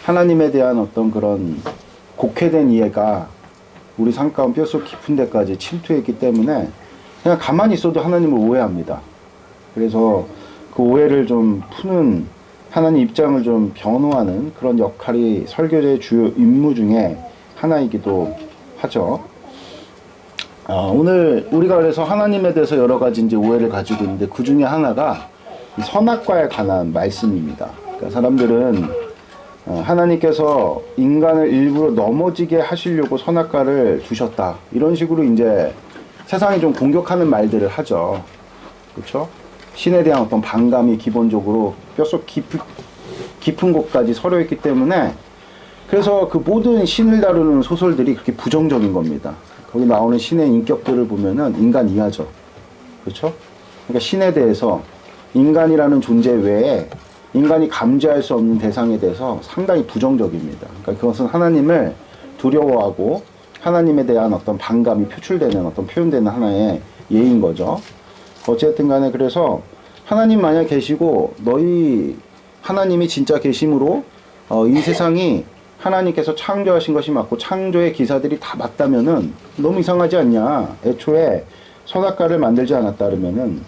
하나님에 대한 어떤 그런 곡해된 이해가 우리 삶 가운데 뼛속 깊은 데까지 침투했기 때문에 그냥 가만히 있어도 하나님을 오해합니다. 그래서 그 오해를 좀 푸는, 하나님 입장을 좀 변호하는 그런 역할이 설교자의 주요 임무 중에 하나이기도 하죠. 오늘 우리가 그래서 하나님에 대해서 여러 가지 이제 오해를 가지고 있는데, 그 중에 하나가 이 선악과에 관한 말씀입니다. 그러니까 사람들은 하나님께서 인간을 일부러 넘어지게 하시려고 선악과를 주셨다, 이런 식으로 이제 세상이 좀 공격하는 말들을 하죠. 그렇죠? 신에 대한 어떤 반감이 기본적으로 뼛속 깊은 곳까지 서려 있기 때문에, 그래서 그 모든 신을 다루는 소설들이 그렇게 부정적인 겁니다. 거기 나오는 신의 인격들을 보면은 인간 이하죠. 그렇죠? 그러니까 신에 대해서, 인간이라는 존재 외에 인간이 감지할 수 없는 대상에 대해서 상당히 부정적입니다. 그러니까 그것은 하나님을 두려워하고 하나님에 대한 어떤 반감이 표출되는, 어떤 표현되는 하나의 예인 거죠. 어쨌든 간에 그래서 하나님 만약 계시고 너희 하나님이 진짜 계심으로 이 세상이 하나님께서 창조하신 것이 맞고 창조의 기사들이 다 맞다면은 너무 이상하지 않냐. 애초에 선악과를 만들지 않았다 그러면은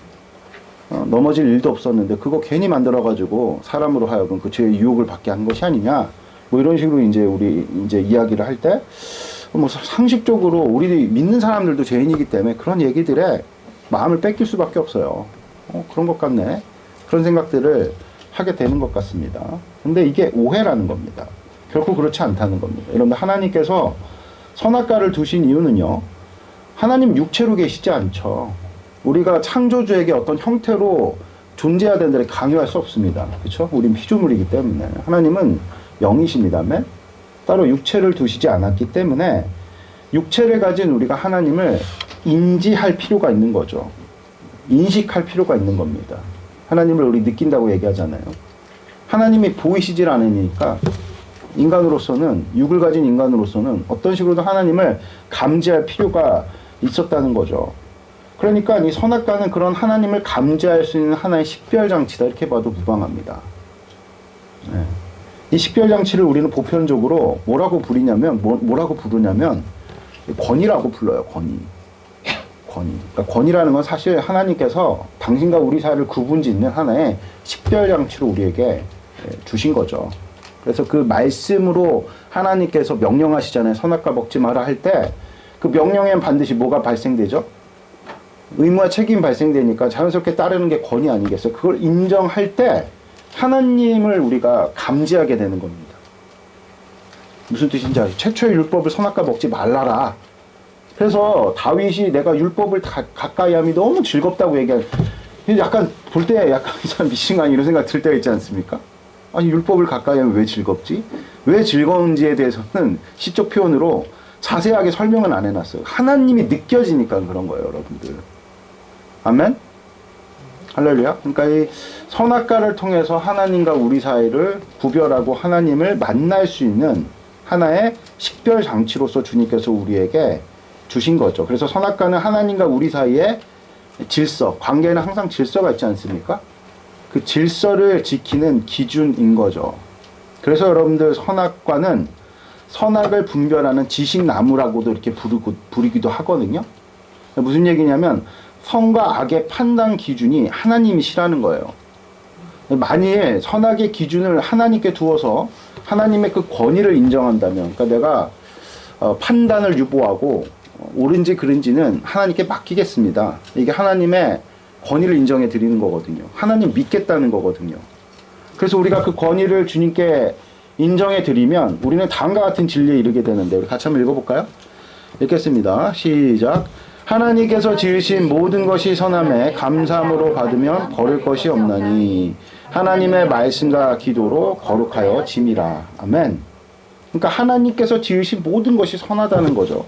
넘어질 일도 없었는데 그거 괜히 만들어가지고 사람으로 하여금 그 죄의 유혹을 받게 한 것이 아니냐. 뭐 이런 식으로 이제 우리 이제 이야기를 할 때 뭐 상식적으로 우리 믿는 사람들도 죄인이기 때문에 그런 얘기들에 마음을 뺏길 수밖에 없어요. 그런 것 같네. 그런 생각들을 하게 되는 것 같습니다. 근데 이게 오해라는 겁니다. 결코 그렇지 않다는 겁니다. 여러분, 하나님께서 선악과를 두신 이유는요, 하나님 육체로 계시지 않죠. 우리가 창조주에게 어떤 형태로 존재해야 되는 데를 강요할 수 없습니다. 그렇죠? 우린 피조물이기 때문에. 하나님은 영이십니다. 따로 육체를 두시지 않았기 때문에 육체를 가진 우리가 하나님을 인지할 필요가 있는 거죠. 인식할 필요가 있는 겁니다. 하나님을 우리 느낀다고 얘기하잖아요. 하나님이 보이시질 않으니까 인간으로서는, 육을 가진 인간으로서는 어떤 식으로든 하나님을 감지할 필요가 있었다는 거죠. 그러니까 이 선악과는 그런 하나님을 감지할 수 있는 하나의 식별장치다, 이렇게 봐도 무방합니다. 네. 이 식별장치를 우리는 보편적으로 뭐라고 부르냐면 권위라고 불러요. 권위. 그러니까 권위라는 건 사실 하나님께서 당신과 우리 사이를 구분짓는 하나의 식별장치로 우리에게 주신 거죠. 그래서 그 말씀으로 하나님께서 명령하시잖아요. 선악과 먹지 마라 할 때 그 명령에는 반드시 뭐가 발생되죠? 의무와 책임이 발생되니까 자연스럽게 따르는 게 권위 아니겠어요? 그걸 인정할 때 하나님을 우리가 감지하게 되는 겁니다. 무슨 뜻인지 아시죠? 최초의 율법을 선악과 먹지 말라라. 그래서 다윗이 내가 율법을 가까이 함이 너무 즐겁다고 얘기하는, 약간 볼 때 약간 이 사람 미친 거 아니, 이런 생각 들 때가 있지 않습니까? 아니, 율법을 가까이 하면 왜 즐겁지? 왜 즐거운지에 대해서는 시적 표현으로 자세하게 설명은 안 해놨어요. 하나님이 느껴지니까 그런 거예요, 여러분들. 아멘? 할렐루야. 그러니까 이 선악과를 통해서 하나님과 우리 사이를 구별하고 하나님을 만날 수 있는 하나의 식별 장치로서 주님께서 우리에게 주신 거죠. 그래서 선악과는 하나님과 우리 사이의 질서, 관계에는 항상 질서가 있지 않습니까? 그 질서를 지키는 기준인 거죠. 그래서 여러분들, 선악과는 선악을 분별하는 지식나무라고도 이렇게 부르기도 하거든요. 무슨 얘기냐면 선과 악의 판단 기준이 하나님이시라는 거예요. 만일 선악의 기준을 하나님께 두어서 하나님의 그 권위를 인정한다면, 그러니까 내가 판단을 유보하고 옳은지 그른지는 하나님께 맡기겠습니다. 이게 하나님의 권위를 인정해 드리는 거거든요. 하나님 믿겠다는 거거든요. 그래서 우리가 그 권위를 주님께 인정해 드리면 우리는 다음과 같은 진리에 이르게 되는데, 우리 같이 한번 읽어볼까요? 읽겠습니다. 시작. 하나님께서 지으신 모든 것이 선함에 감사함으로 받으면 버릴 것이 없나니 하나님의 말씀과 기도로 거룩하여 짐이라. 아멘. 그러니까 하나님께서 지으신 모든 것이 선하다는 거죠.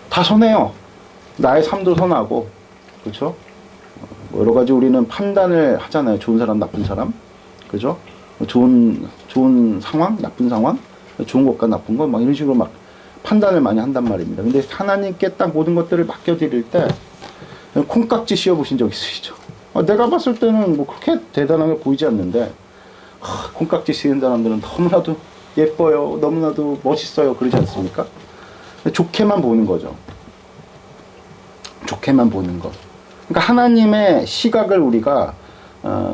다 선해요. 나의 삶도 선하고, 그렇죠? 여러 가지 우리는 판단을 하잖아요. 좋은 사람, 나쁜 사람, 그죠? 좋은 상황, 나쁜 상황, 좋은 것과 나쁜 것, 막 이런 식으로 막 판단을 많이 한단 말입니다. 근데 하나님께 딱 모든 것들을 맡겨드릴 때 콩깍지 씌워보신 적 있으시죠? 내가 봤을 때는 뭐 그렇게 대단하게 보이지 않는데 콩깍지 씌운 사람들은 너무나도 예뻐요, 너무나도 멋있어요, 그러지 않습니까? 좋게만 보는 거죠. 좋게만 보는 것. 그러니까 하나님의 시각을 우리가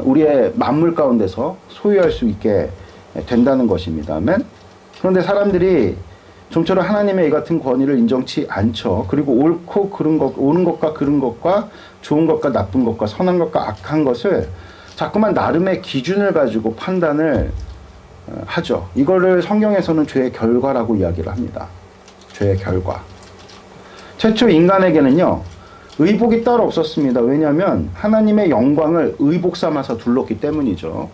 우리의 만물 가운데서 소유할 수 있게 된다는 것입니다. 아멘? 그런데 사람들이 좀처럼 하나님의 이 같은 권위를 인정치 않죠. 그리고 옳고 그른 것, 옳은 것과 그른 것과 좋은 것과 나쁜 것과 선한 것과 악한 것을 자꾸만 나름의 기준을 가지고 판단을 하죠. 이거를 성경에서는 죄의 결과라고 이야기를 합니다. 죄의 결과. 최초 인간에게는요, 의복이 따로 없었습니다. 왜냐하면 하나님의 영광을 의복 삼아서 둘렀기 때문이죠.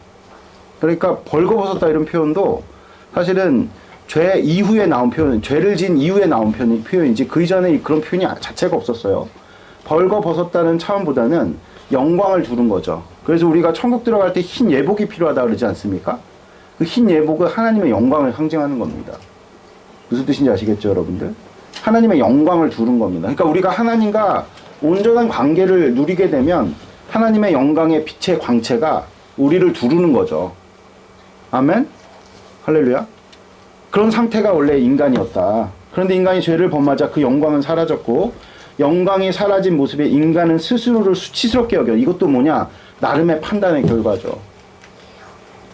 그러니까 벌거벗었다 이런 표현도 사실은 죄 이후에 나온 표현, 죄를 지은 이후에 나온 표현이지 그 이전에 그런 표현이 자체가 없었어요. 벌거벗었다는 차원보다는 영광을 두른 거죠. 그래서 우리가 천국 들어갈 때 흰 예복이 필요하다 그러지 않습니까? 그 흰 예복은 하나님의 영광을 상징하는 겁니다. 무슨 뜻인지 아시겠죠, 여러분들? 하나님의 영광을 두른 겁니다. 그러니까 우리가 하나님과 온전한 관계를 누리게 되면 하나님의 영광의 빛의 광채가 우리를 두르는 거죠. 아멘? 할렐루야? 그런 상태가 원래 인간이었다. 그런데 인간이 죄를 범하자 그 영광은 사라졌고, 영광이 사라진 모습에 인간은 스스로를 수치스럽게 여겨. 이것도 뭐냐? 나름의 판단의 결과죠.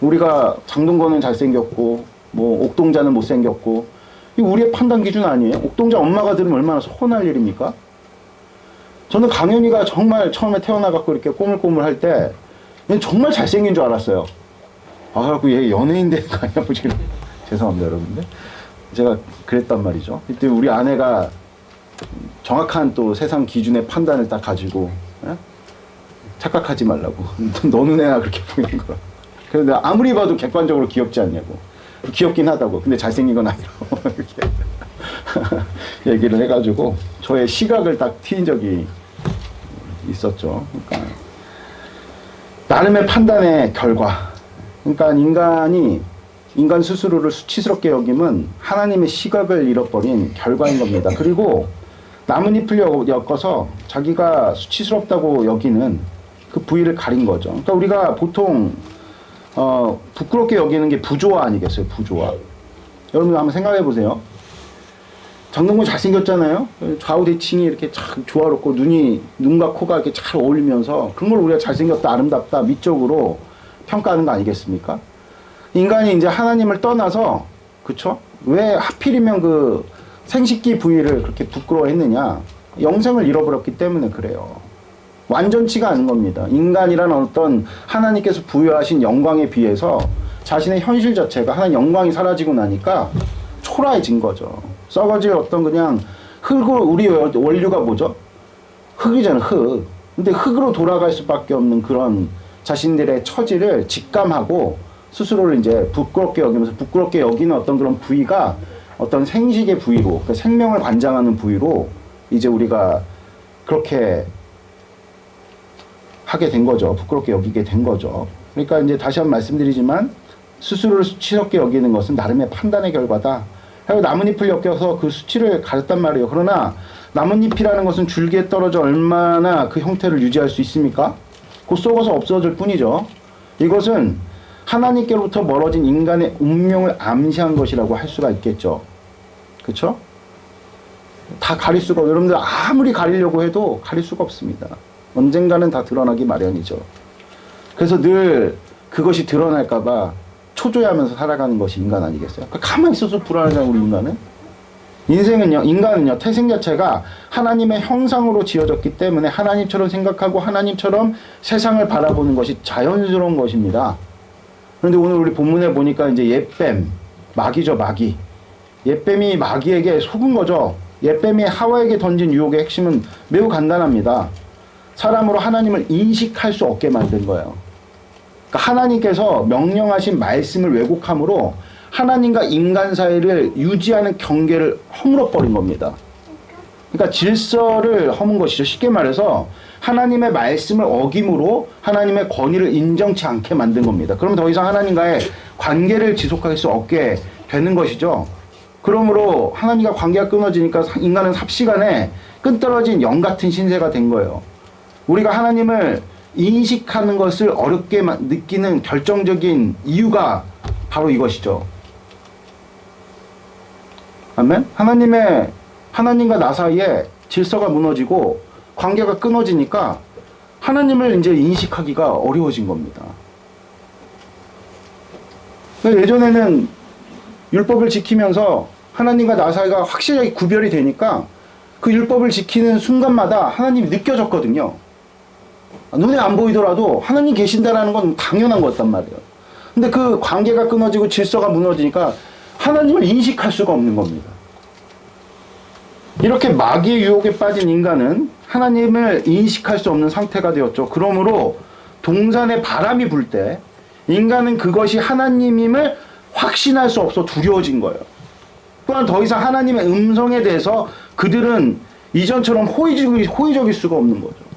우리가 장동건은 잘생겼고 뭐 옥동자는 못생겼고, 이거 우리의 판단 기준 아니에요? 옥동자 엄마가 들으면 얼마나 서운할 일입니까? 저는 강현이가 정말 처음에 태어나갖고 이렇게 꼬물꼬물 할 때 얘는 정말 잘생긴 줄 알았어요. 아, 그래갖고 얘 연예인 되는 거 아니야? 지금. 죄송합니다, 여러분들. 제가 그랬단 말이죠. 이때 우리 아내가 정확한 또 세상 기준의 판단을 딱 가지고, 에? 착각하지 말라고. 너 눈에나 그렇게 보이는 거라. 그런데 아무리 봐도 객관적으로 귀엽지 않냐고. 귀엽긴 하다고. 근데 잘생긴 건 아니라고. 이렇게 얘기를 해가지고 저의 시각을 딱 트인 적이 있었죠. 그러니까 나름의 판단의 결과. 그러니까 인간 스스로를 수치스럽게 여김은 하나님의 시각을 잃어버린 결과인 겁니다. 그리고 나뭇잎을 엮어서 자기가 수치스럽다고 여기는 그 부위를 가린 거죠. 그러니까 우리가 보통 부끄럽게 여기는 게 부조화 아니겠어요? 부조화. 여러분 한번 생각해 보세요. 장동건 잘생겼잖아요. 좌우 대칭이 이렇게 참 조화롭고 눈과 코가 이렇게 잘 어울리면서 그런 걸 우리가 잘생겼다, 아름답다, 미적으로 평가하는 거 아니겠습니까? 인간이 이제 하나님을 떠나서, 그쵸? 왜 하필이면 그 생식기 부위를 그렇게 부끄러워했느냐? 영생을 잃어버렸기 때문에 그래요. 완전치가 않은 겁니다. 인간이란 어떤 하나님께서 부여하신 영광에 비해서 자신의 현실 자체가 하나님 영광이 사라지고 나니까 초라해진 거죠. 썩어질 어떤 그냥 흙으로, 우리 원류가 뭐죠? 흙이잖아, 흙. 근데 흙으로 돌아갈 수밖에 없는 그런 자신들의 처지를 직감하고 스스로를 이제 부끄럽게 여기면서, 부끄럽게 여기는 어떤 그런 부위가 어떤 생식의 부위로, 그러니까 생명을 관장하는 부위로 이제 우리가 그렇게 하게 된 거죠. 부끄럽게 여기게 된 거죠. 그러니까 이제 다시 한번 말씀드리지만 스스로를 수치스럽게 여기는 것은 나름의 판단의 결과다. 그리고 나뭇잎을 엮여서 그 수치를 가렸단 말이에요. 그러나 나뭇잎이라는 것은 줄기에 떨어져 얼마나 그 형태를 유지할 수 있습니까? 곧 썩어서 없어질 뿐이죠. 이것은 하나님께로부터 멀어진 인간의 운명을 암시한 것이라고 할 수가 있겠죠. 그렇죠? 다 가릴 수가, 여러분들 아무리 가리려고 해도 가릴 수가 없습니다. 언젠가는 다 드러나기 마련이죠. 그래서 늘 그것이 드러날까봐 초조해하면서 살아가는 것이 인간 아니겠어요? 가만히 있어서 불안하잖아요, 우리 인간은. 인간은요, 태생 자체가 하나님의 형상으로 지어졌기 때문에 하나님처럼 생각하고 하나님처럼 세상을 바라보는 것이 자연스러운 것입니다. 그런데 오늘 우리 본문에 보니까 이제 옛뱀, 마귀죠, 마귀. 옛뱀이 마귀에게 속은 거죠. 옛뱀이 하와에게 던진 유혹의 핵심은 매우 간단합니다. 사람으로 하나님을 인식할 수 없게 만든 거예요. 그러니까 하나님께서 명령하신 말씀을 왜곡함으로 하나님과 인간 사이를 유지하는 경계를 허물어버린 겁니다. 그러니까 질서를 허문 것이죠. 쉽게 말해서 하나님의 말씀을 어김으로 하나님의 권위를 인정치 않게 만든 겁니다. 그러면 더 이상 하나님과의 관계를 지속할 수 없게 되는 것이죠. 그러므로 하나님과 관계가 끊어지니까 인간은 삽시간에 끈떨어진 영 같은 신세가 된 거예요. 우리가 하나님을 인식하는 것을 어렵게 느끼는 결정적인 이유가 바로 이것이죠. 아멘? 하나님과 나 사이에 질서가 무너지고 관계가 끊어지니까 하나님을 이제 인식하기가 어려워진 겁니다. 예전에는 율법을 지키면서 하나님과 나 사이가 확실하게 구별이 되니까 그 율법을 지키는 순간마다 하나님이 느껴졌거든요. 눈에 안 보이더라도 하나님 계신다라는 건 당연한 거였단 말이에요. 근데 그 관계가 끊어지고 질서가 무너지니까 하나님을 인식할 수가 없는 겁니다. 이렇게 마귀의 유혹에 빠진 인간은 하나님을 인식할 수 없는 상태가 되었죠. 그러므로 동산에 바람이 불 때 인간은 그것이 하나님임을 확신할 수 없어 두려워진 거예요. 또한 더 이상 하나님의 음성에 대해서 그들은 이전처럼 호의적일 수가 없는 거죠.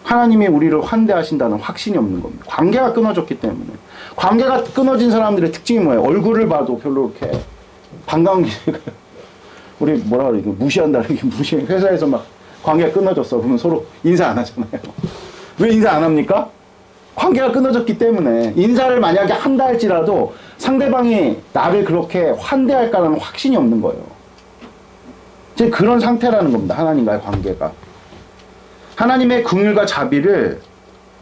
하나님이 우리를 환대하신다는 확신이 없는 겁니다. 관계가 끊어졌기 때문에. 관계가 끊어진 사람들의 특징이 뭐예요? 얼굴을 봐도 별로 이렇게 반가운 기색을 우리 뭐라 그래, 무시한다는 게 회사에서 막 관계가 끊어졌어. 그러면 서로 인사 안 하잖아요. 왜 인사 안 합니까? 관계가 끊어졌기 때문에. 인사를 만약에 한다 할지라도 상대방이 나를 그렇게 환대할까라는 확신이 없는 거예요. 이제 그런 상태라는 겁니다. 하나님과의 관계가. 하나님의 긍휼과 자비를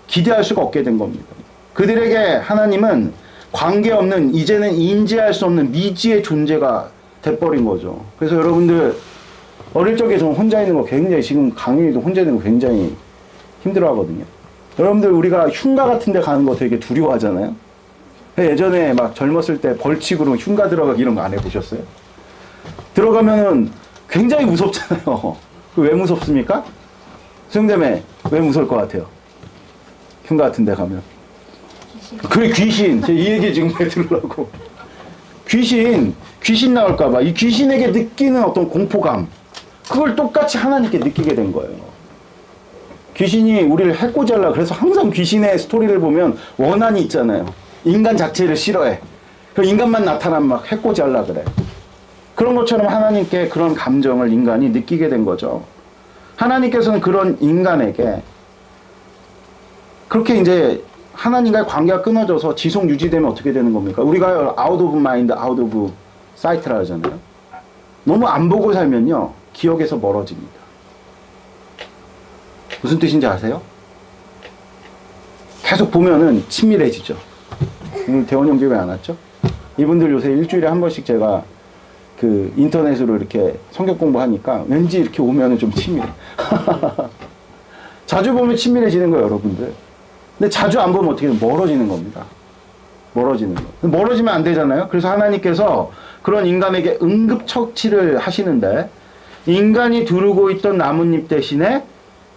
기대할 수가 없게 된 겁니다. 그들에게 하나님은 관계없는, 이제는 인지할 수 없는 미지의 존재가 돼버린 거죠. 그래서 여러분들 어릴 적에 좀 혼자 있는 거 굉장히, 지금 강의도 혼자 있는 거 굉장히 힘들어 하거든요. 여러분들 우리가 흉가 같은 데 가는 거 되게 두려워하잖아요. 예전에 막 젊었을 때 벌칙으로 흉가 들어가기 이런 거 안 해보셨어요? 들어가면은 굉장히 무섭잖아요. 왜 무섭습니까? 수영자매, 왜 무서울 것 같아요? 흉가 같은 데 가면. 그래, 귀신. 제가 이 얘기 지금 해드리려고. 귀신 나올까봐. 이 귀신에게 느끼는 어떤 공포감. 그걸 똑같이 하나님께 느끼게 된 거예요. 귀신이 우리를 해코지 하려고. 그래서 항상 귀신의 스토리를 보면 원한이 있잖아요. 인간 자체를 싫어해. 그 인간만 나타나면 막 해코지 하려고 그래. 그런 것처럼 하나님께 그런 감정을 인간이 느끼게 된 거죠. 하나님께서는 그런 인간에게 그렇게 이제 하나님과의 관계가 끊어져서 지속 유지되면 어떻게 되는 겁니까? 우리가 out of mind, out of sight라 하잖아요. 너무 안 보고 살면요, 기억에서 멀어집니다. 무슨 뜻인지 아세요? 계속 보면은 친밀해지죠. 오늘 대원 형제 왜 안 왔죠? 이분들 요새 일주일에 한 번씩 제가 그 인터넷으로 이렇게 성경 공부하니까 왠지 이렇게 오면은 좀 친밀해. 자주 보면 친밀해지는 거예요, 여러분들. 근데 자주 안 보면 어떻게 멀어지는 겁니다. 멀어지는 거. 멀어지면 안 되잖아요. 그래서 하나님께서 그런 인간에게 응급처치를 하시는데, 인간이 두르고 있던 나뭇잎 대신에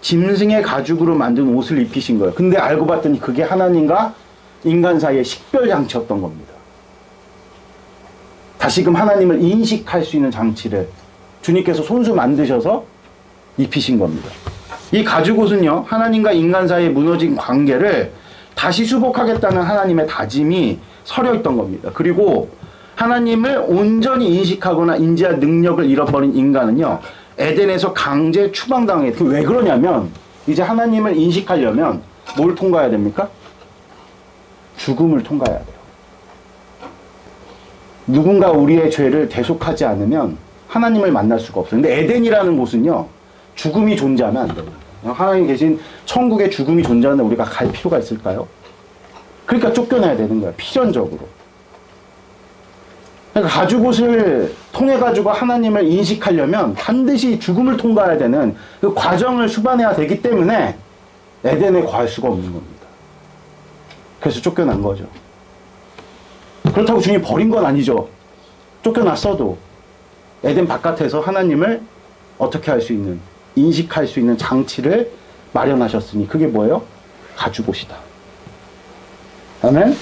짐승의 가죽으로 만든 옷을 입히신 거예요. 근데 알고 봤더니 그게 하나님과 인간 사이의 식별장치였던 겁니다. 다시금 하나님을 인식할 수 있는 장치를 주님께서 손수 만드셔서 입히신 겁니다. 이 가죽옷은요, 하나님과 인간 사이의 무너진 관계를 다시 수복하겠다는 하나님의 다짐이 서려 있던 겁니다. 그리고 하나님을 온전히 인식하거나 인지할 능력을 잃어버린 인간은요, 에덴에서 강제 추방당해. 왜 그러냐면, 이제 하나님을 인식하려면 뭘 통과해야 됩니까? 죽음을 통과해야 돼요. 누군가 우리의 죄를 대속하지 않으면 하나님을 만날 수가 없어요. 근데 에덴이라는 곳은요, 죽음이 존재하면 안 돼요. 하나님 계신 천국에 죽음이 존재하는데 우리가 갈 필요가 있을까요? 그러니까 쫓겨나야 되는 거예요, 필연적으로. 그러니까 가죽옷을 통해가지고 하나님을 인식하려면 반드시 죽음을 통과해야 되는 그 과정을 수반해야 되기 때문에 에덴에 거할 수가 없는 겁니다. 그래서 쫓겨난 거죠. 그렇다고 주님이 버린 건 아니죠. 쫓겨났어도 에덴 바깥에서 하나님을 어떻게 할 수 있는, 인식할 수 있는 장치를 마련하셨으니 그게 뭐예요? 가죽옷이다. 아멘?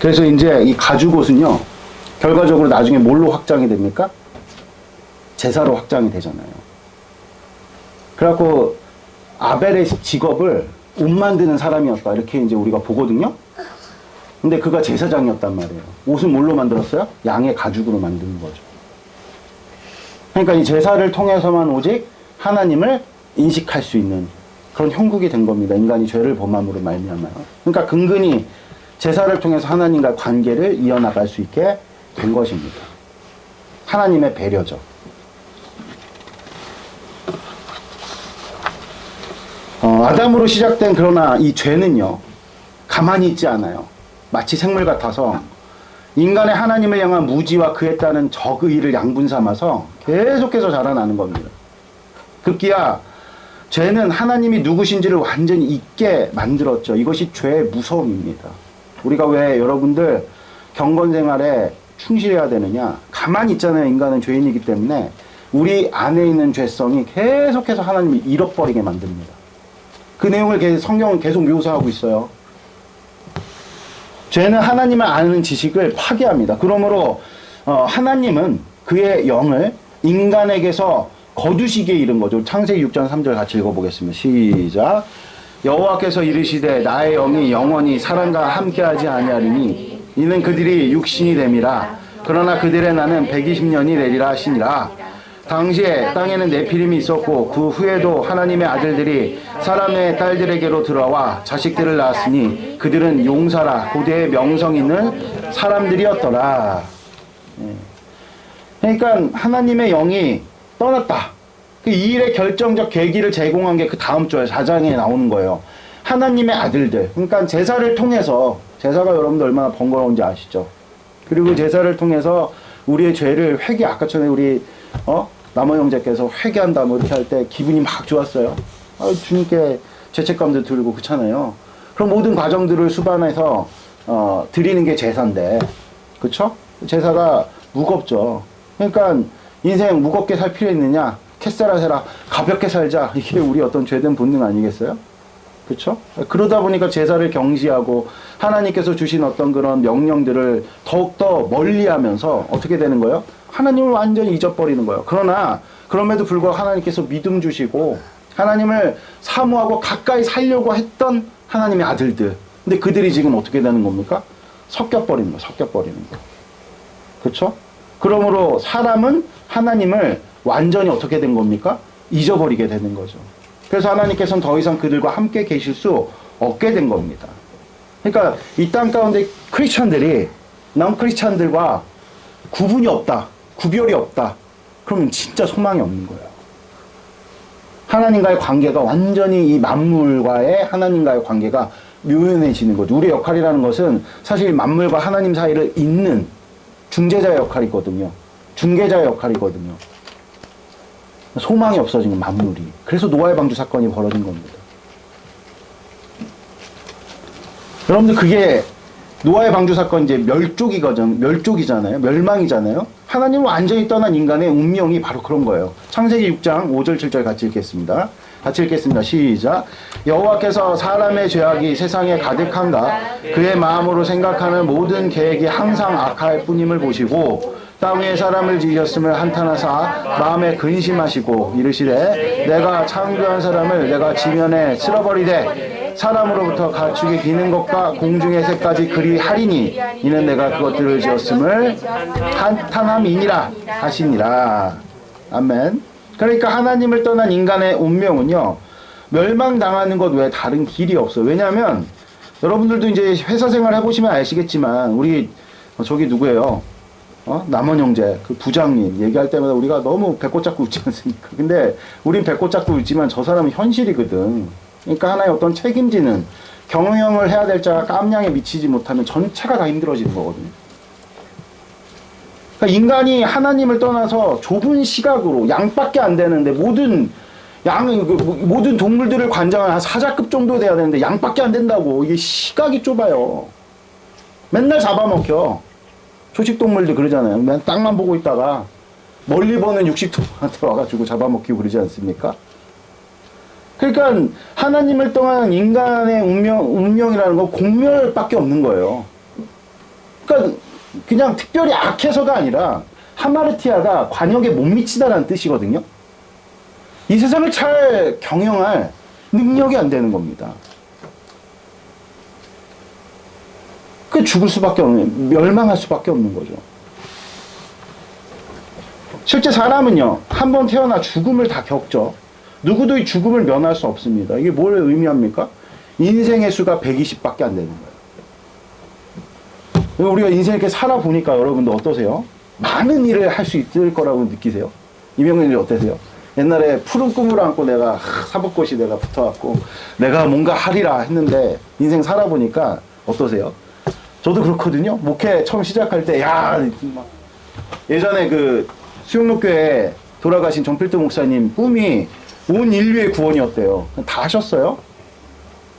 그래서 이제 이 가죽옷은요, 결과적으로 나중에 뭘로 확장이 됩니까? 제사로 확장이 되잖아요. 그래갖고 아벨의 직업을 옷 만드는 사람이었다, 이렇게 이제 우리가 보거든요. 근데 그가 제사장이었단 말이에요. 옷은 뭘로 만들었어요? 양의 가죽으로 만드는 거죠. 그러니까 이 제사를 통해서만 오직 하나님을 인식할 수 있는 그런 형국이 된 겁니다. 인간이 죄를 범함으로 말미암아. 그러니까 근근히 제사를 통해서 하나님과 관계를 이어나갈 수 있게 된 것입니다. 하나님의 배려죠. 아담으로 시작된 그러나 이 죄는요, 가만히 있지 않아요. 마치 생물 같아서 인간의 하나님을 향한 무지와 그에 따른 적의를 양분 삼아서 계속해서 자라나는 겁니다. 급기야 죄는 하나님이 누구신지를 완전히 잊게 만들었죠. 이것이 죄의 무서움입니다. 우리가 왜 여러분들 경건 생활에 충실해야 되느냐? 가만히 있잖아요. 인간은 죄인이기 때문에 우리 안에 있는 죄성이 계속해서 하나님을 잃어버리게 만듭니다. 그 내용을 성경은 계속 묘사하고 있어요. 죄는 하나님을 아는 지식을 파괴합니다. 그러므로 하나님은 그의 영을 인간에게서 거두시기에 이른 거죠. 창세기 6장 3절 같이 읽어보겠습니다. 시작. 여호와께서 이르시되 나의 영이 영원히 사람과 함께하지 아니하리니 이는 그들이 육신이 됨이라. 그러나 그들의 나는 120년이 되리라 하시니라. 당시에 땅에는 네피림이 있었고 그 후에도 하나님의 아들들이 사람의 딸들에게로 들어와 자식들을 낳았으니 그들은 용사라 고대의 명성 있는 사람들이었더라. 그러니까 하나님의 영이 떠났다. 이 일의 결정적 계기를 제공한 게 그 다음 주에 4장에 나오는 거예요. 하나님의 아들들. 그러니까 제사를 통해서, 제사가 여러분들 얼마나 번거로운지 아시죠? 그리고 제사를 통해서 우리의 죄를 아까 전에 우리 남호 형제께서 회개한다 뭐 이렇게 할 때 기분이 막 좋았어요. 주님께 죄책감도 들고 그렇잖아요. 그럼 모든 과정들을 수반해서 드리는 게 제사인데, 그렇죠? 제사가 무겁죠. 그러니까 인생 무겁게 살 필요 있느냐? 캐세라세라 가볍게 살자. 이게 우리 어떤 죄된 본능 아니겠어요? 그렇죠? 그러다 보니까 제사를 경시하고 하나님께서 주신 어떤 그런 명령들을 더욱더 멀리하면서 어떻게 되는 거예요? 하나님을 완전히 잊어버리는 거예요. 그러나 그럼에도 불구하고 하나님께서 믿음 주시고 하나님을 사모하고 가까이 살려고 했던 하나님의 아들들. 근데 그들이 지금 어떻게 되는 겁니까? 섞여버리는 거예요. 섞여버리는 거. 그렇죠? 그러므로 사람은 하나님을 완전히 어떻게 된 겁니까? 잊어버리게 되는 거죠. 그래서 하나님께서는 더 이상 그들과 함께 계실 수 없게 된 겁니다. 그러니까 이 땅 가운데 크리스천들이 남 크리스천들과 구분이 없다. 구별이 없다. 그러면 진짜 소망이 없는 거예요. 하나님과의 관계가 완전히 이 만물과의 하나님과의 관계가 묘연해지는 거죠. 우리의 역할이라는 것은 사실 만물과 하나님 사이를 잇는 중재자의 역할이거든요. 중개자의 역할이거든요. 소망이 없어진 만물이. 그래서 노아의 방주 사건이 벌어진 겁니다. 여러분들 그게 노아의 방주 사건 이제 멸족이잖아요. 멸망이잖아요. 하나님을 완전히 떠난 인간의 운명이 바로 그런 거예요. 창세기 6장 5절 7절 같이 읽겠습니다. 같이 읽겠습니다. 시작. 여호와께서 사람의 죄악이 세상에 가득한가 그의 마음으로 생각하는 모든 계획이 항상 악할 뿐임을 보시고 땅 위에 사람을 지으셨음을 한탄하사 마음에 근심하시고 이르시되 내가 창조한 사람을 내가 지면에 쓸어버리되 사람으로부터 가축이 기는 것과 공중의 새까지 그리 하리니 이는 내가 그것들을 지었음을 한탄함이니라 하시니라. 아멘. 그러니까 하나님을 떠난 인간의 운명은요 멸망당하는 것 외에 다른 길이 없어요. 왜냐하면 여러분들도 이제 회사 생활 해보시면 아시겠지만 우리 저기 누구예요? 남원 형제 그 부장님 얘기할 때마다 우리가 너무 배꼽 잡고 웃지 않습니까? 근데 우린 배꼽 잡고 웃지만 저 사람은 현실이거든. 그러니까 하나의 어떤 책임지는 경영을 해야 될 자가 깜냥에 미치지 못하면 전체가 다 힘들어지는 거거든요. 그러니까 인간이 하나님을 떠나서 좁은 시각으로 양밖에 안 되는데 모든 동물들을 관장하는 한 사자급 정도 돼야 되는데 양밖에 안 된다고. 이게 시각이 좁아요. 맨날 잡아먹혀. 초식동물들 그러잖아요. 맨날 땅만 보고 있다가 멀리 보는 육식동물한테 와가지고 잡아먹히고 그러지 않습니까? 그러니까 하나님을 떠난 인간의 운명이라는 건 공멸밖에 없는 거예요. 그러니까 그냥 특별히 악해서가 아니라 하마르티아가 관역에 못 미치다라는 뜻이거든요. 이 세상을 잘 경영할 능력이 안 되는 겁니다. 그 죽을 수밖에 없는, 멸망할 수밖에 없는 거죠. 실제 사람은요, 한 번 태어나 죽음을 다 겪죠. 누구도 이 죽음을 면할 수 없습니다. 이게 뭘 의미합니까? 인생의 수가 120밖에 안 되는 거예요. 우리가 인생 이렇게 살아보니까 여러분들 어떠세요? 많은 일을 할 수 있을 거라고 느끼세요? 이명현님 어떠세요? 옛날에 푸른 꿈을 안고 내가 사법고시 내가 붙어갖고 내가 뭔가 하리라 했는데 인생 살아보니까 어떠세요? 저도 그렇거든요. 목회 처음 시작할 때 예전에 그 수영록교회 돌아가신 정필도 목사님 꿈이 온 인류의 구원이었대요. 다 하셨어요?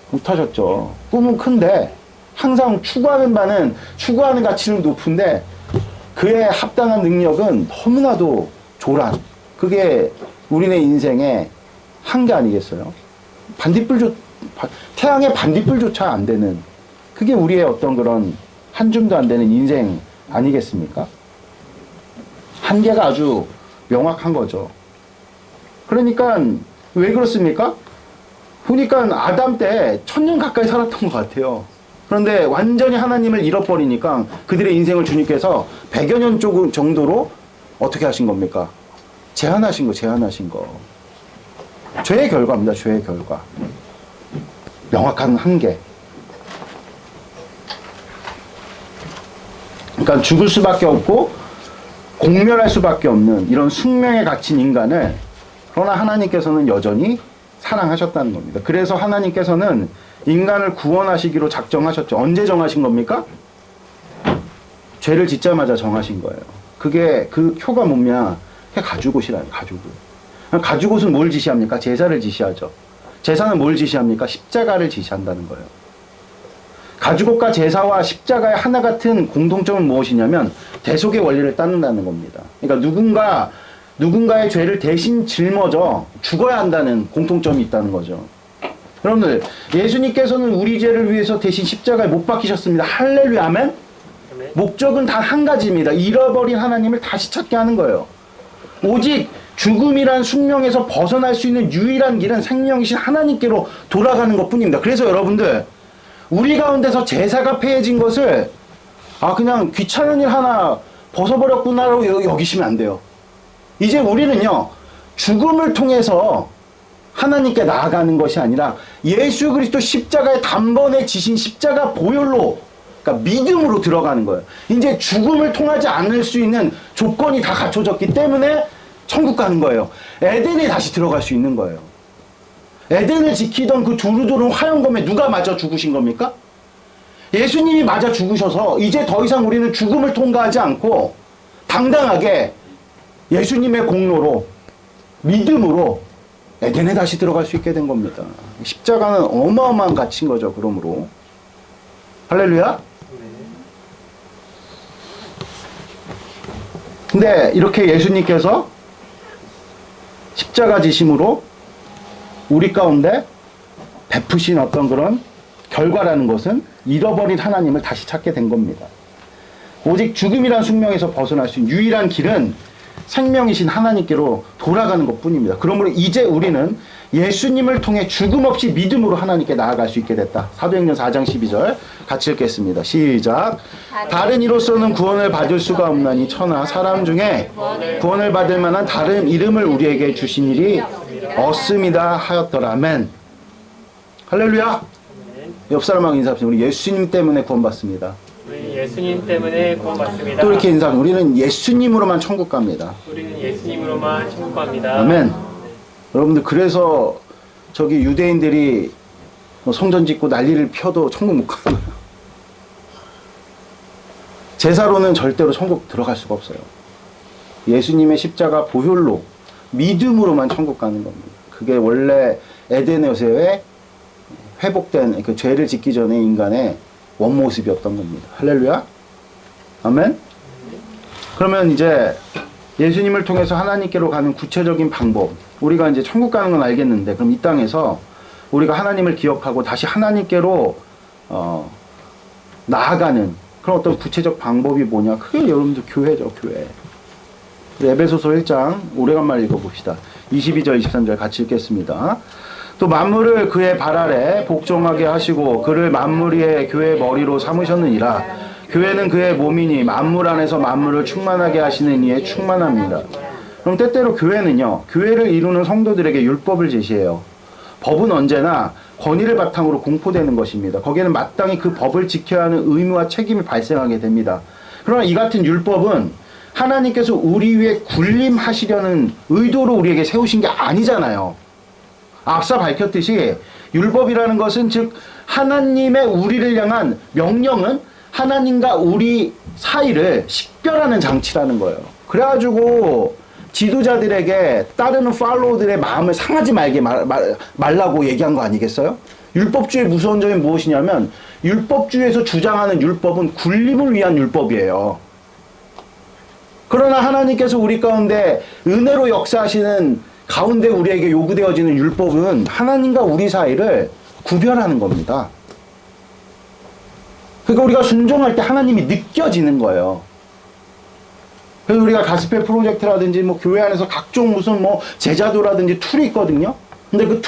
못 하셨죠. 꿈은 큰데 항상 추구하는 바는 추구하는 가치는 높은데 그에 합당한 능력은 너무나도 조란. 그게 우리네 인생의 한계 아니겠어요? 태양의 반딧불조차 안 되는, 그게 우리의 어떤 그런 한 줌도 안 되는 인생 아니겠습니까? 한계가 아주 명확한 거죠. 그러니까 왜 그렇습니까? 보니까 아담 때 1000년 가까이 살았던 것 같아요. 그런데 완전히 하나님을 잃어버리니까 그들의 인생을 주님께서 100여 년 정도로 어떻게 하신 겁니까? 제한하신 거. 죄의 결과입니다. 죄의 결과. 명확한 한계. 그러니까 죽을 수밖에 없고 공멸할 수밖에 없는 이런 숙명에 갇힌 인간을, 그러나 하나님께서는 여전히 사랑하셨다는 겁니다. 그래서 하나님께서는 인간을 구원하시기로 작정하셨죠. 언제 정하신 겁니까? 죄를 짓자마자 정하신 거예요. 그게 그 표가 뭐냐? 가죽옷이라는 가죽옷. 가죽옷은 뭘 지시합니까? 제사를 지시하죠. 제사는 뭘 지시합니까? 십자가를 지시한다는 거예요. 가죽옷과 제사와 십자가의 하나 같은 공통점은 무엇이냐면 대속의 원리를 따른다는 겁니다. 그러니까 누군가의 죄를 대신 짊어져 죽어야 한다는 공통점이 있다는 거죠. 여러분들, 예수님께서는 우리 죄를 위해서 대신 십자가에 못 박히셨습니다. 할렐루야, 아멘? 목적은 단 한 가지입니다. 잃어버린 하나님을 다시 찾게 하는 거예요. 오직 죽음이란 숙명에서 벗어날 수 있는 유일한 길은 생명이신 하나님께로 돌아가는 것 뿐입니다. 그래서 여러분들, 우리 가운데서 제사가 폐해진 것을 그냥 귀찮은 일 하나 벗어버렸구나라고 여기시면 안 돼요. 이제 우리는요, 죽음을 통해서 하나님께 나아가는 것이 아니라 예수 그리스도 십자가의 단번에 지신 십자가 보혈로, 그러니까 믿음으로 들어가는 거예요. 이제 죽음을 통하지 않을 수 있는 조건이 다 갖춰졌기 때문에 천국 가는 거예요. 에덴에 다시 들어갈 수 있는 거예요. 에덴을 지키던 그 두루두루 화영검에 누가 맞아 죽으신 겁니까? 예수님이 맞아 죽으셔서 이제 더 이상 우리는 죽음을 통과하지 않고 당당하게 예수님의 공로로, 믿음으로 에덴에 다시 들어갈 수 있게 된 겁니다. 십자가는 어마어마한 가치인 거죠. 그러므로 할렐루야. 근데 이렇게 예수님께서 십자가 지심으로 우리 가운데 베푸신 어떤 그런 결과라는 것은 잃어버린 하나님을 다시 찾게 된 겁니다. 오직 죽음이란 숙명에서 벗어날 수 있는 유일한 길은 생명이신 하나님께로 돌아가는 것 뿐입니다. 그러므로 이제 우리는 예수님을 통해 죽음 없이 믿음으로 하나님께 나아갈 수 있게 됐다. 사도행전 4장 12절 같이 읽겠습니다. 시작. 다른 이로서는 구원을 받을 수가 없나니 천하 사람 중에 구원을 받을 만한 다른 이름을 우리에게 주신 일이 없습니다 하였더라면. 할렐루야. 옆 사람하고 인사합시다. 우리 예수님 때문에 구원받습니다. 우리 예수님 때문에 구원받습니다. 또 이렇게 인사합니다. 우리는 예수님으로만 천국 갑니다. 우리는 예수님으로만 천국 갑니다. 아멘. 여러분들, 그래서 저기 유대인들이 성전 짓고 난리를 펴도 천국 못 가는 거예요. 제사로는 절대로 천국 들어갈 수가 없어요. 예수님의 십자가 보혈로 믿음으로만 천국 가는 겁니다. 그게 원래 에덴에서의 회복된 그 죄를 짓기 전에 인간의 원모습이었던 겁니다. 할렐루야. 아멘. 그러면 이제 예수님을 통해서 하나님께로 가는 구체적인 방법, 우리가 이제 천국 가는 건 알겠는데, 그럼 이 땅에서 우리가 하나님을 기억하고 다시 하나님께로 나아가는 그런 어떤 구체적 방법이 뭐냐? 그게 여러분들 교회죠. 교회. 에베소서 1장 오래간만에 읽어봅시다. 22절 23절 같이 읽겠습니다. 또 만물을 그의 발 아래 복종하게 하시고 그를 만물 위에 교회의 머리로 삼으셨느니라. 교회는 그의 몸이니 만물 안에서 만물을 충만하게 하시는 이의 충만합니다. 그럼 때때로 교회는요, 교회를 이루는 성도들에게 율법을 제시해요. 법은 언제나 권위를 바탕으로 공포되는 것입니다. 거기에는 마땅히 그 법을 지켜야 하는 의무와 책임이 발생하게 됩니다. 그러나 이 같은 율법은 하나님께서 우리 위에 군림하시려는 의도로 우리에게 세우신 게 아니잖아요. 앞서 밝혔듯이 율법이라는 것은 즉 하나님의 우리를 향한 명령은 하나님과 우리 사이를 식별하는 장치라는 거예요. 그래가지고 지도자들에게 따르는 팔로우들의 마음을 상하지 말라고 얘기한 거 아니겠어요? 율법주의의 무서운 점이 무엇이냐면 율법주의에서 주장하는 율법은 군림을 위한 율법이에요. 그러나 하나님께서 우리 가운데 은혜로 역사하시는 가운데 우리에게 요구되어지는 율법은 하나님과 우리 사이를 구별하는 겁니다. 그러니까 우리가 순종할 때 하나님이 느껴지는 거예요. 그래서 우리가 가스펠 프로젝트라든지 뭐 교회 안에서 각종 무슨 뭐 제자도라든지 툴이 있거든요. 근데 그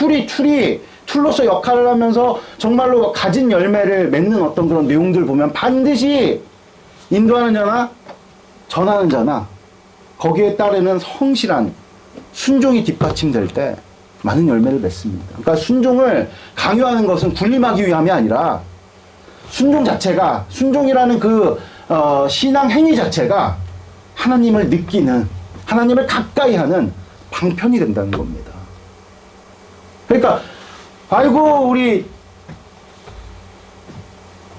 툴로서 역할을 하면서 정말로 가진 열매를 맺는 어떤 그런 내용들 보면 반드시 인도하는 자나 전하는 자나 거기에 따르는 성실한 순종이 뒷받침될 때 많은 열매를 맺습니다. 그러니까 순종을 강요하는 것은 군림하기 위함이 아니라 순종 자체가, 순종이라는 그 신앙 행위 자체가 하나님을 느끼는, 하나님을 가까이 하는 방편이 된다는 겁니다. 그러니까 아이고 우리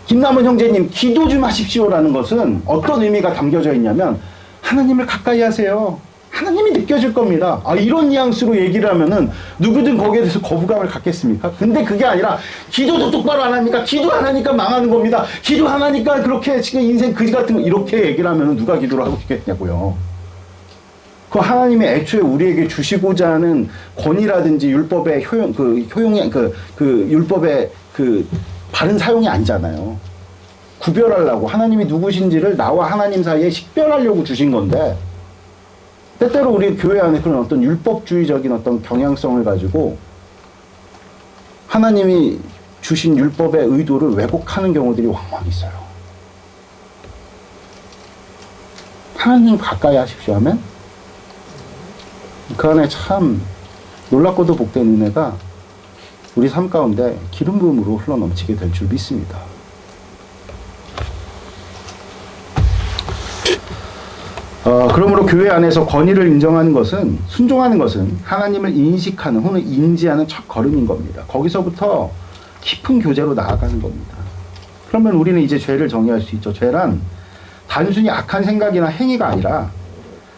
김남은 형제님 기도 좀 하십시오라는 것은 어떤 의미가 담겨져 있냐면 하나님을 가까이 하세요. 하나님이 느껴질 겁니다. 아, 이런 뉘앙스로 얘기를 하면은 누구든 거기에 대해서 거부감을 갖겠습니까? 근데 그게 아니라 기도도 똑바로 안 하니까, 기도 안 하니까 망하는 겁니다. 기도 안 하니까 그렇게 지금 인생 그지 같은 거 이렇게 얘기를 하면은 누가 기도를 하고 싶겠냐고요. 그 하나님이 애초에 우리에게 주시고자 하는 권위라든지 율법의 율법의 바른 사용이 아니잖아요. 구별하려고 하나님이 누구신지를 나와 하나님 사이에 식별하려고 주신 건데 때때로 우리 교회 안에 그런 어떤 율법주의적인 어떤 경향성을 가지고 하나님이 주신 율법의 의도를 왜곡하는 경우들이 왕왕 있어요. 하나님 가까이 하십시오 하면 그 안에 참 놀랍고도 복된 은혜가 우리 삶 가운데 기름 부음으로 흘러넘치게 될 줄 믿습니다. 그러므로 교회 안에서 권위를 인정하는 것은, 순종하는 것은 하나님을 인식하는 혹은 인지하는 첫 걸음인 겁니다. 거기서부터 깊은 교제로 나아가는 겁니다. 그러면 우리는 이제 죄를 정의할 수 있죠. 죄란 단순히 악한 생각이나 행위가 아니라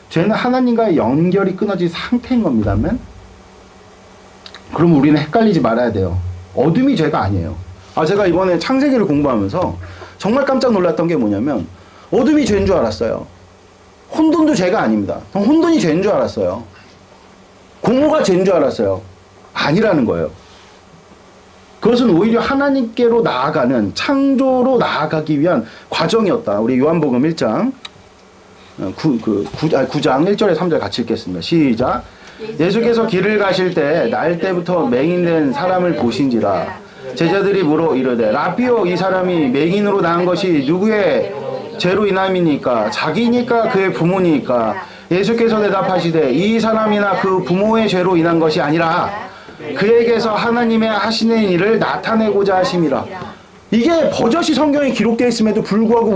죄는 하나님과의 연결이 끊어진 상태인 겁니다. 그럼 우리는 헷갈리지 말아야 돼요. 어둠이 죄가 아니에요. 제가 이번에 창세기를 공부하면서 정말 깜짝 놀랐던 게 뭐냐면 어둠이 죄인 줄 알았어요. 혼돈도 죄가 아닙니다. 혼돈이 죄인 줄 알았어요. 공허가 죄인 줄 알았어요. 아니라는 거예요. 그것은 오히려 하나님께로 나아가는, 창조로 나아가기 위한 과정이었다. 우리 요한복음 1장 9장 1절에 3절 같이 읽겠습니다. 시작. 예수께서 길을 가실 때 날 때부터 맹인된 사람을 보신지라. 제자들이 물어 이르되 라비오, 이 사람이 맹인으로 낳은 것이 누구의 죄로 인함이니까? 자기니까 그의 부모니까? 예수께서 대답하시되 이 사람이나 그 부모의 죄로 인한 것이 아니라 그에게서 하나님의 하시는 일을 나타내고자 하심이라. 이게 버젓이 성경에 기록되어 있음에도 불구하고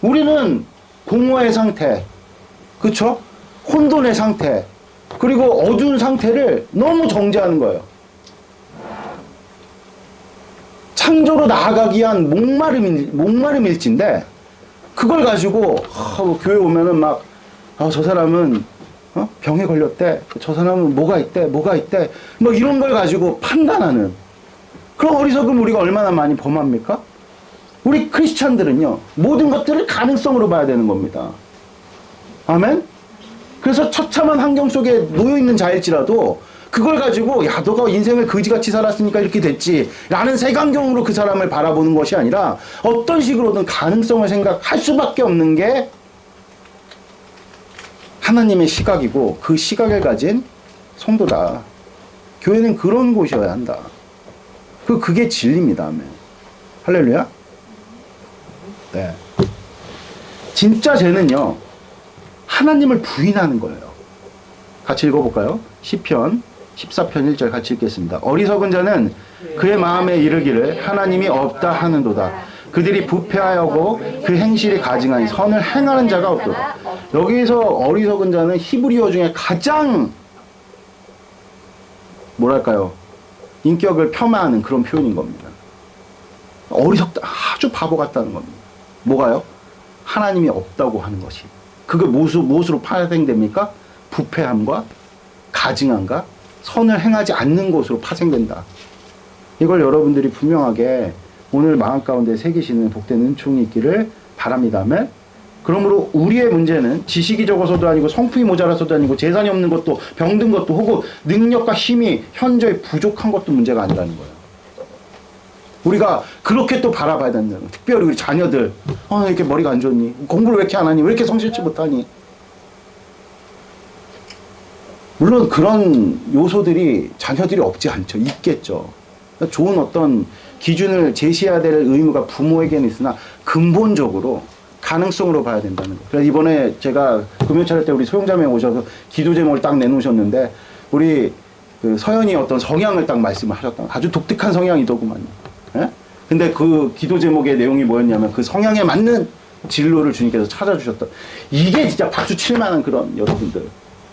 우리는 공허의 상태, 그쵸? 혼돈의 상태, 그리고 어두운 상태를 너무 정죄하는 거예요. 창조로 나아가기 위한 목마름일진데 그걸 가지고 교회 오면은 막 저 사람은 병에 걸렸대, 저 사람은 뭐가 있대 뭐 이런 걸 가지고 판단하는 그런 어리석음 우리가 얼마나 많이 범합니까? 우리 크리스찬들은요 모든 것들을 가능성으로 봐야 되는 겁니다. 아멘? 그래서 처참한 환경 속에 놓여있는 자일지라도 그걸 가지고 야 너가 인생을 거지같이 살았으니까 이렇게 됐지 라는 색안경으로 그 사람을 바라보는 것이 아니라 어떤 식으로든 가능성을 생각할 수밖에 없는 게 하나님의 시각이고 그 시각을 가진 성도다. 교회는 그런 곳이어야 한다. 그게 진리입니다. 아멘. 할렐루야. 네. 진짜 죄는요 하나님을 부인하는 거예요. 같이 읽어볼까요? 시편 14편 1절 같이 읽겠습니다. 어리석은 자는 그의 마음에 이르기를 하나님이 없다 하는도다. 그들이 부패하여고 그 행실이 가증하니 선을 행하는 자가 없도다. 여기서 어리석은 자는 히브리어 중에 가장 뭐랄까요? 인격을 폄하하는 그런 표현인 겁니다. 어리석다, 아주 바보 같다는 겁니다. 뭐가요? 하나님이 없다고 하는 것이. 그게 무엇으로 파생됩니까? 부패함과 가증함과 선을 행하지 않는 것으로 파생된다. 이걸 여러분들이 분명하게 오늘 마음 가운데 새기시는 복된 은총이 있기를 바랍니다. 아멘. 그러므로 우리의 문제는 지식이 적어서도 아니고 성품이 모자라서도 아니고 재산이 없는 것도 병든 것도 혹은 능력과 힘이 현저히 부족한 것도 문제가 아니라는 거예요. 우리가 그렇게 또 바라봐야 된다는 거예요. 특별히 우리 자녀들 이렇게 머리가 안 좋니? 공부를 왜 이렇게 안 하니? 왜 이렇게 성실치 못하니? 물론 그런 요소들이 자녀들이 없지 않죠. 있겠죠. 그러니까 좋은 어떤 기준을 제시해야 될 의무가 부모에게는 있으나 근본적으로 가능성으로 봐야 된다는 거예요. 그래서 이번에 제가 금요 차례 때 우리 소영자매 오셔서 기도 제목을 딱 내놓으셨는데 우리 그 서연이 어떤 성향을 딱 말씀을 하셨다. 아주 독특한 성향이더구만요. 예? 근데 그 기도 제목의 내용이 뭐였냐면 그 성향에 맞는 진로를 주님께서 찾아주셨다. 이게 진짜 박수 칠 만한 그런 여러분들.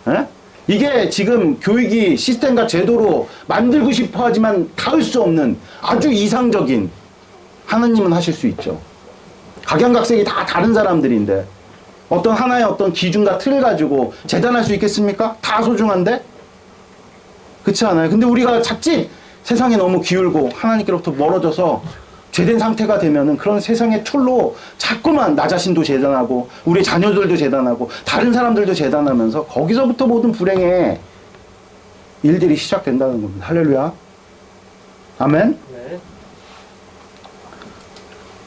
예? 이게 지금 교육이 시스템과 제도로 만들고 싶어 하지만 닿을 수 없는 아주 이상적인, 하나님은 하실 수 있죠. 각양각색이 다 다른 사람들인데 어떤 하나의 어떤 기준과 틀을 가지고 재단할 수 있겠습니까? 다 소중한데? 그렇지 않아요? 근데 우리가 자칫 세상에 너무 기울고 하나님께로부터 멀어져서 죄된 상태가 되면은 그런 세상의 툴로 자꾸만 나 자신도 재단하고 우리 자녀들도 재단하고 다른 사람들도 재단하면서 거기서부터 모든 불행의 일들이 시작된다는 겁니다. 할렐루야. 아멘. 네.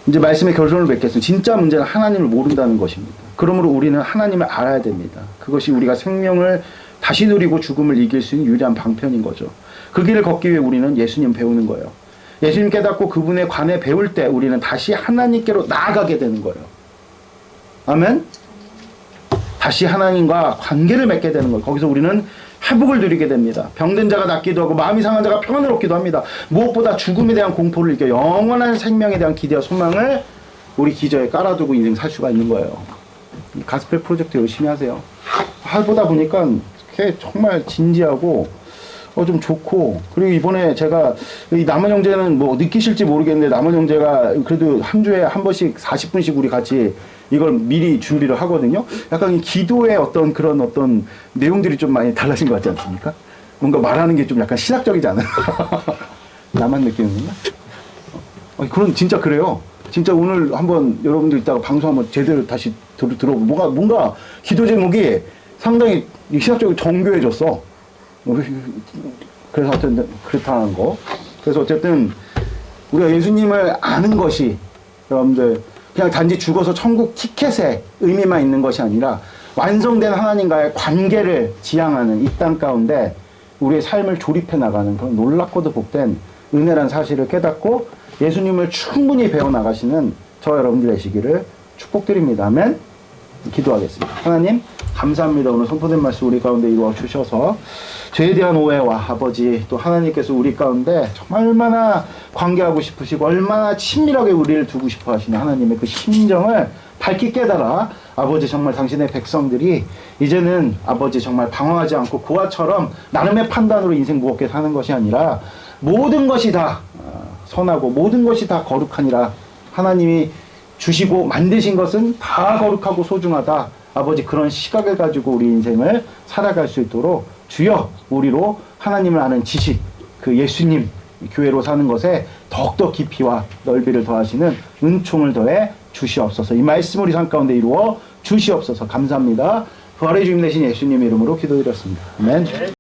이제 말씀의 결론을 맺겠습니다. 진짜 문제는 하나님을 모른다는 것입니다. 그러므로 우리는 하나님을 알아야 됩니다. 그것이 우리가 생명을 다시 누리고 죽음을 이길 수 있는 유일한 방편인 거죠. 그 길을 걷기 위해 우리는 예수님 배우는 거예요. 예수님 깨닫고 그분에 관해 배울 때 우리는 다시 하나님께로 나아가게 되는 거예요. 아멘? 다시 하나님과 관계를 맺게 되는 거예요. 거기서 우리는 회복을 누리게 됩니다. 병든 자가 낫기도 하고 마음이 상한 자가 평안을 얻기도 합니다. 무엇보다 죽음에 대한 공포를 이겨 영원한 생명에 대한 기대와 소망을 우리 기저에 깔아두고 인생 살 수가 있는 거예요. 가스펠 프로젝트 열심히 하세요. 하보다 보니까 그게 정말 진지하고 좀 좋고, 그리고 이번에 제가 이 남은 형제는 뭐 느끼실지 모르겠는데 남은 형제가 그래도 한 주에 한 번씩 40분씩 우리 같이 이걸 미리 준비를 하거든요. 약간 이 기도의 어떤 그런 어떤 내용들이 좀 많이 달라진 것 같지 않습니까? 뭔가 말하는 게 좀 약간 신학적이지 않아요? 나만 느끼는구나. 그런 진짜 그래요. 진짜 오늘 한번 여러분들 이따가 방송 한번 제대로 다시 들어보고 뭔가 기도 제목이 상당히 신학적으로 정교해졌어. 그래서 어쨌든 그렇다는 거. 그래서 어쨌든 우리가 예수님을 아는 것이 여러분들 그냥 단지 죽어서 천국 티켓의 의미만 있는 것이 아니라 완성된 하나님과의 관계를 지향하는 이 땅 가운데 우리의 삶을 조립해 나가는 그런 놀랍고도 복된 은혜란 사실을 깨닫고 예수님을 충분히 배워나가시는 저 여러분들 되시기를 축복드립니다. 아멘. 기도하겠습니다. 하나님 감사합니다. 오늘 선포된 말씀 우리 가운데 이루어 주셔서 죄에 대한 오해와 아버지 또 하나님께서 우리 가운데 정말 얼마나 관계하고 싶으시고 얼마나 친밀하게 우리를 두고 싶어 하시는 하나님의 그 심정을 밝히 깨달아 아버지 정말 당신의 백성들이 이제는 아버지 정말 방황하지 않고 그와처럼 나름의 판단으로 인생 무겁게 사는 것이 아니라 모든 것이 다 선하고 모든 것이 다 거룩하니라 하나님이 주시고 만드신 것은 다 거룩하고 소중하다. 아버지 그런 시각을 가지고 우리 인생을 살아갈 수 있도록 주여 우리로 하나님을 아는 지식 그 예수님 교회로 사는 것에 더욱더 깊이와 넓이를 더하시는 은총을 더해 주시옵소서. 이 말씀 우리 삶 가운데 이루어 주시옵소서. 감사합니다. 부활의 주님 되신 예수님의 이름으로 기도드렸습니다. 아멘.